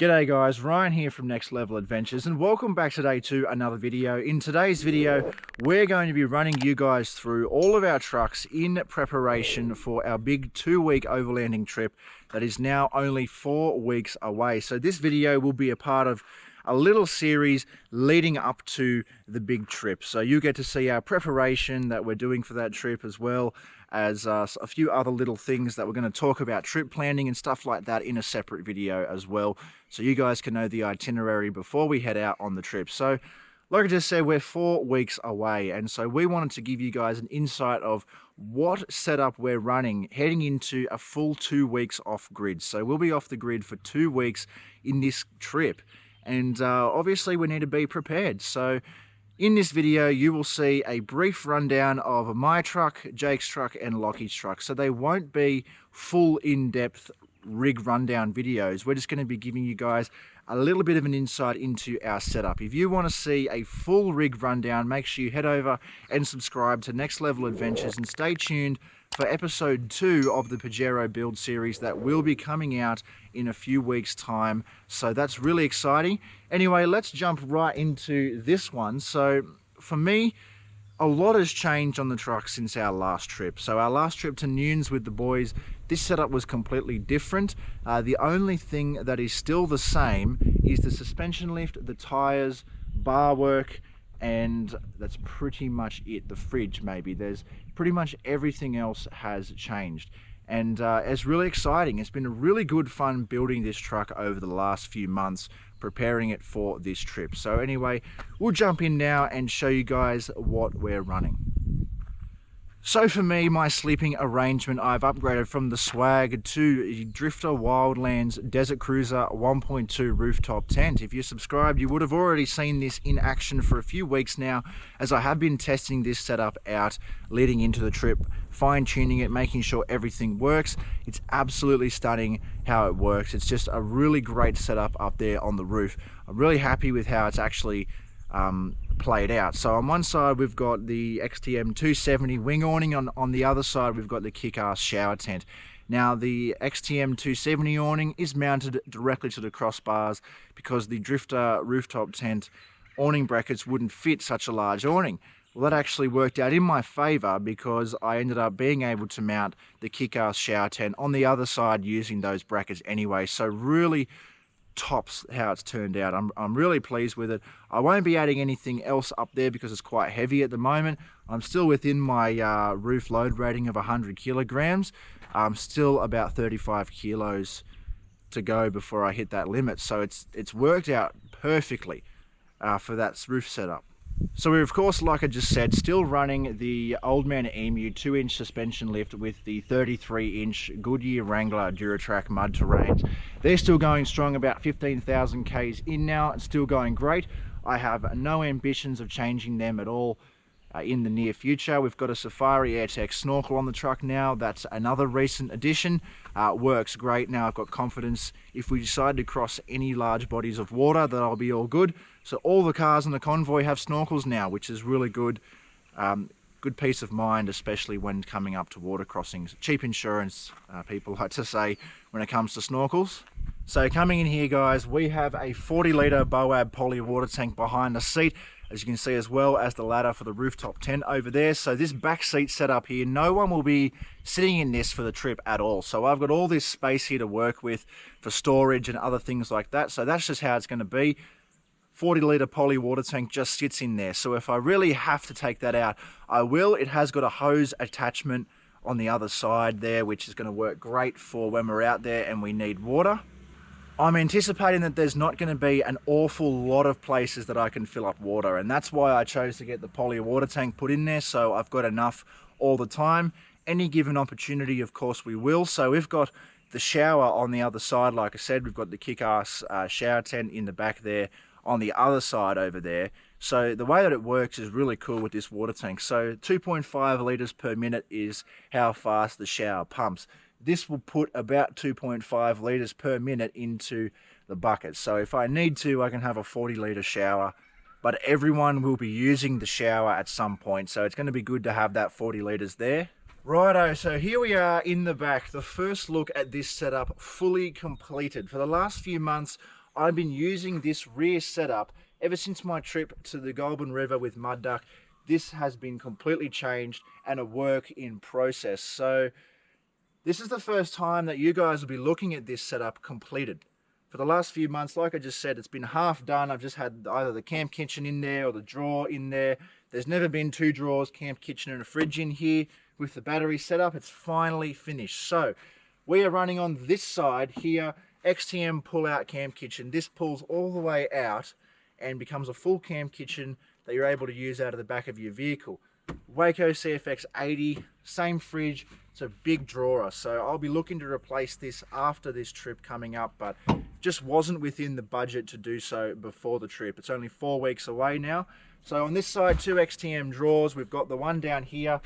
G'day guys, Ryan here from Next Level Adventures and welcome back today to another video. In today's video, we're going to be running you guys through all of our trucks in preparation for our big 2-week overlanding trip that is now only 4 weeks away. So this video will be a part of a little series leading up to the big trip. So you get to see our preparation that we're doing for that trip, as well as a few other little things that we're going to talk about trip planning and stuff like that in a separate video as well. So you guys can know the itinerary before we head out on the trip. So like I just said, we're 4 weeks away. And so we wanted to give you guys an insight of what setup we're running heading into a full 2 weeks off grid. So we'll be off the grid for 2 weeks in this trip. And obviously we need to be prepared. So in this video, you will see a brief rundown of my truck, Jake's truck, and Lockie's truck. So they won't be full in-depth rig rundown videos. We're just going to be giving you guys a little bit of an insight into our setup. If you want to see a full rig rundown, make sure you head over and subscribe to Next Level Adventures and stay tuned for episode 2 of the Pajero build series that will be coming out in a few weeks time. So that's really exciting. Anyway, let's jump right into this one. So for me, a lot has changed on the truck since our last trip. So our last trip to Nunes with the boys, this setup was completely different. The only thing that is still the same is the suspension lift, the tires, bar work, and that's pretty much it. The fridge, maybe. There's pretty much everything else has changed. And it's really exciting. It's been really good fun building this truck over the last few months, preparing it for this trip. So anyway, we'll jump in now and show you guys what we're running. So for me, my sleeping arrangement, I've upgraded from the Swag to a Drifter Wildlands Desert Cruiser 1.2 rooftop tent. If you're subscribed, you would have already seen this in action for a few weeks now, as I have been testing this setup out leading into the trip, fine-tuning it, making sure everything works. It's absolutely stunning how it works. It's just a really great setup up there on the roof. I'm really happy with how it's actually played out. So on one side we've got the XTM 270 wing awning, on the other side we've got the kick-ass shower tent. Now the XTM 270 awning is mounted directly to the crossbars because the Drifter rooftop tent awning brackets wouldn't fit such a large awning. Well, that actually worked out in my favor because I ended up being able to mount the kick-ass shower tent on the other side using those brackets anyway. So really tops how it's turned out. I'm really pleased with it. I won't be adding anything else up there because it's quite heavy at the moment. I'm still within my roof load rating of 100 kilograms. I'm still about 35 kilos to go before I hit that limit. So it's worked out perfectly for that roof setup. So we're, of course, like I just said, still running the Old Man Emu 2-inch suspension lift with the 33-inch Goodyear Wrangler Duratrack mud terrains. They're still going strong, about 15,000 Ks in now. It's still going great. I have no ambitions of changing them at all in the near future. We've got a Safari AirTech snorkel on the truck now. That's another recent addition. Works great. Now I've got confidence if we decide to cross any large bodies of water that I'll be all good. So all the cars in the convoy have snorkels now, which is really good. Good peace of mind, especially when coming up to water crossings. Cheap insurance, people like to say, when it comes to snorkels. So coming in here, guys, we have a 40-litre Boab poly water tank behind the seat, as you can see, as well as the ladder for the rooftop tent over there. So this back seat setup here, no one will be sitting in this for the trip at all. So I've got all this space here to work with for storage and other things like that. So that's just how it's going to be. 40-litre poly water tank just sits in there. So if I really have to take that out, I will. It has got a hose attachment on the other side there, which is going to work great for when we're out there and we need water. I'm anticipating that there's not going to be an awful lot of places that I can fill up water, and that's why I chose to get the poly water tank put in there, so I've got enough all the time. Any given opportunity, of course, we will. So we've got the shower on the other side. Like I said, we've got the kick-ass shower tent in the back there on the other side over there. So the way that it works is really cool with this water tank. So 2.5 litres per minute is how fast the shower pumps. This will put about 2.5 litres per minute into the bucket. So if I need to, I can have a 40-litre shower, but everyone will be using the shower at some point. So it's going to be good to have that 40 litres there. Righto, so here we are in the back. The first look at this setup fully completed. For the last few months, I've been using this rear setup ever since my trip to the Goulburn River with Mud Duck. This has been completely changed and a work in process. So this is the first time that you guys will be looking at this setup completed. For the last few months, like I just said, it's been half done. I've just had either the camp kitchen in there or the drawer in there. There's never been 2 drawers, camp kitchen and a fridge in here. With the battery setup, it's finally finished. So we are running on this side here, XTM pull-out camp kitchen. This pulls all the way out and becomes a full camp kitchen that you're able to use out of the back of your vehicle. Waco CFX 80, same fridge. It's a big drawer, so I'll be looking to replace this after this trip coming up, but just wasn't within the budget to do so before the trip. It's only 4 weeks away now. So on this side, 2 XTM drawers. We've got the one down here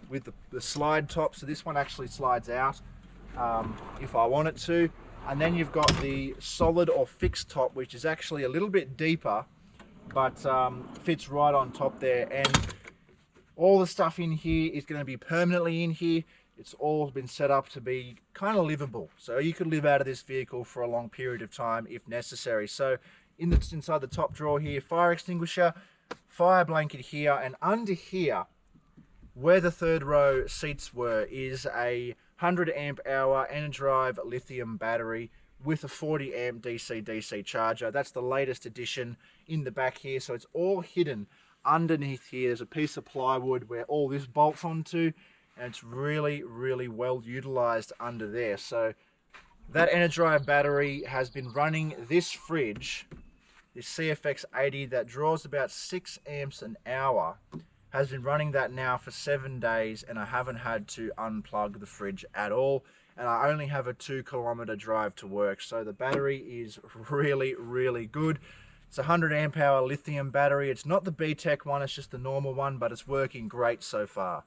with the slide top, so this one actually slides out if I want it to. And then you've got the solid or fixed top, which is actually a little bit deeper, but fits right on top there. And all the stuff in here is going to be permanently in here. It's all been set up to be kind of livable, so you could live out of this vehicle for a long period of time if necessary. So inside the top drawer here, fire extinguisher, fire blanket here, and under here where the 3rd row seats were is a 100 amp hour Enerdrive lithium battery with a 40 amp DC-DC charger. That's the latest addition in the back here, so it's all hidden underneath here. There's a piece of plywood where all this bolts onto, and it's really, really well utilized under there. So that Enerdrive battery has been running this fridge, this CFX 80 that draws about 6 amps an hour, has been running that now for 7 days, and I haven't had to unplug the fridge at all. And I only have a 2-kilometer drive to work, so the battery is really, really good. It's a 100 amp hour lithium battery. It's not the BTEC one, it's just the normal one, but it's working great so far.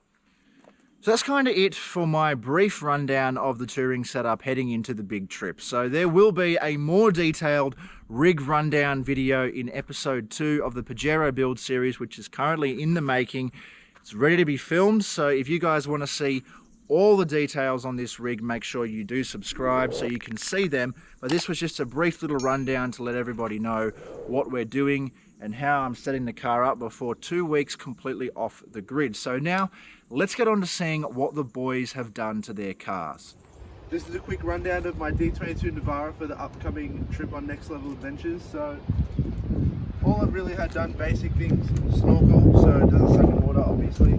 So that's kind of it for my brief rundown of the touring setup heading into the big trip. So there will be a more detailed rig rundown video in episode 2 of the Pajero build series, which is currently in the making. It's ready to be filmed, so if you guys want to see all the details on this rig, make sure you do subscribe so you can see them. But this was just a brief little rundown to let everybody know what we're doing and how I'm setting the car up before 2 weeks completely off the grid. So now let's get on to seeing what the boys have done to their cars. This is a quick rundown of my D22 Navara for the upcoming trip on Next Level Adventures. So all I've really had done, basic things: snorkel so it doesn't suck in water, obviously.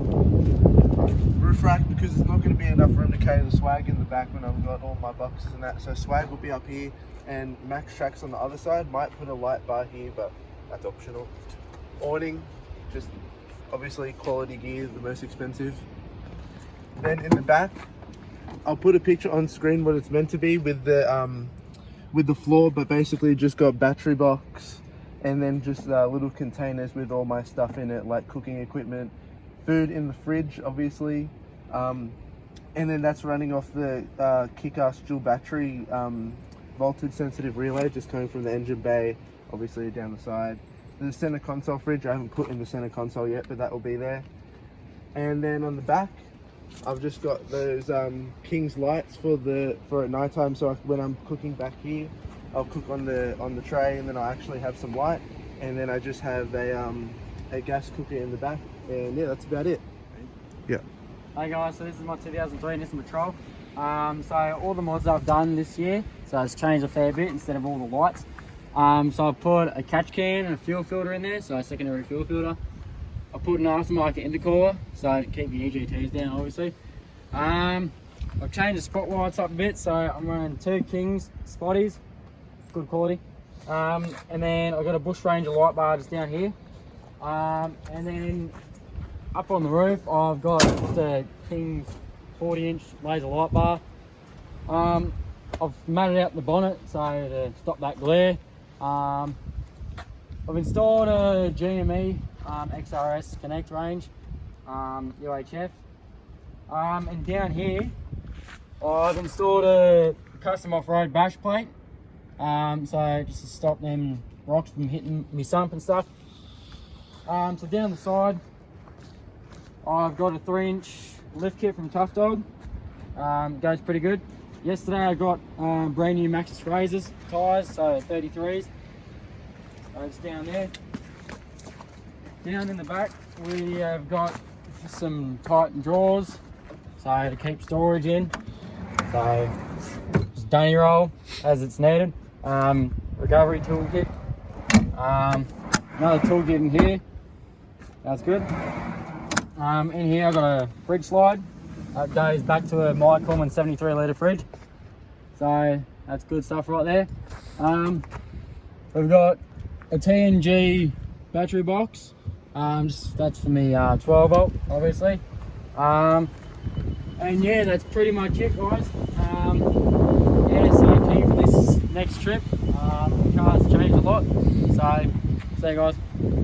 Roof rack, because there's not going to be enough room to carry the swag in the back when I've got all my boxes and that. So swag will be up here, and max tracks on the other side. Might put a light bar here, but that's optional. Awning, just obviously quality gear, the most expensive. Then in the back, I'll put a picture on screen what it's meant to be with the floor, but basically just got battery box and then just little containers with all my stuff in it, like cooking equipment, food in the fridge obviously, and then that's running off the kick-ass dual battery voltage sensitive relay just coming from the engine bay, obviously down the side. There's a center console fridge I haven't put in the center console yet, but that will be there. And then on the back I've just got those King's lights for at night time, so when I'm cooking back here I'll cook on the tray, and then I'll actually have some light. And then I just have a gas cooker in the back, and yeah, that's about it. Yeah. Hey guys, so this is my 2003 Nissan Patrol. So all the mods I've done this year, so it's changed a fair bit instead of all the lights. So I put a catch can and a fuel filter in there, so a secondary fuel filter. I put an aftermarket intercooler, so to keep the EGTs down obviously. I've changed the spotlights up a bit, so I'm running 2 Kings spotties, good quality. And then I've got a Bush Ranger light bar just down here. And then up on the roof I've got just a King's 40-inch laser light bar. I've matted out the bonnet so to stop that glare. I've installed a GME XRS Connect range, UHF. And down here I've installed a custom off-road bash plate, so just to stop them rocks from hitting me sump and stuff. So down the side I've got a 3-inch lift kit from Tough Dog. Goes pretty good. yesterday I got brand new Maxxis Razors tyres, so 33s. So it's down there. Down in the back we have got some Titan drawers, so to keep storage in. So just dunny roll as it's needed. Recovery toolkit. Another toolkit in here. That's good. In here I've got a fridge slide that goes back to a my common 73 litre fridge. So that's good stuff right there. We've got a TNG battery box. That's for me 12 volt, obviously. And yeah, that's pretty much it, guys. Yeah, so keen for this next trip. The car's changed a lot. So, see you guys.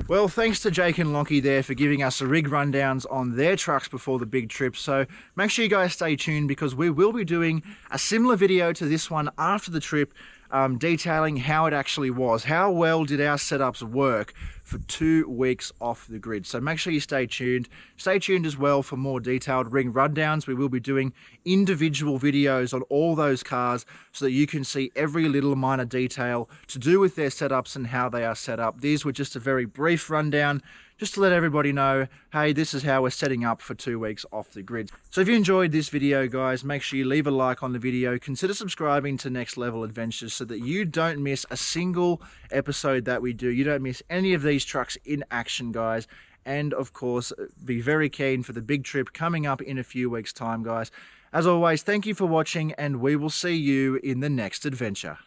Well, thanks to Jake and Lockie there for giving us the rig rundowns on their trucks before the big trip. So make sure you guys stay tuned, because we will be doing a similar video to this one after the trip, detailing how it actually was. How well did our setups work for 2 weeks off the grid? So make sure you stay tuned. Stay tuned as well for more detailed rig rundowns. We will be doing individual videos on all those cars so that you can see every little minor detail to do with their setups and how they are set up. These were just a very brief rundown, just to let everybody know, hey, this is how we're setting up for 2 weeks off the grid. So if you enjoyed this video, guys, make sure you leave a like on the video. Consider subscribing to Next Level Adventures so that you don't miss a single episode that we do. You don't miss any of these trucks in action, guys. And of course, be very keen for the big trip coming up in a few weeks' time, guys. As always, thank you for watching, and we will see you in the next adventure.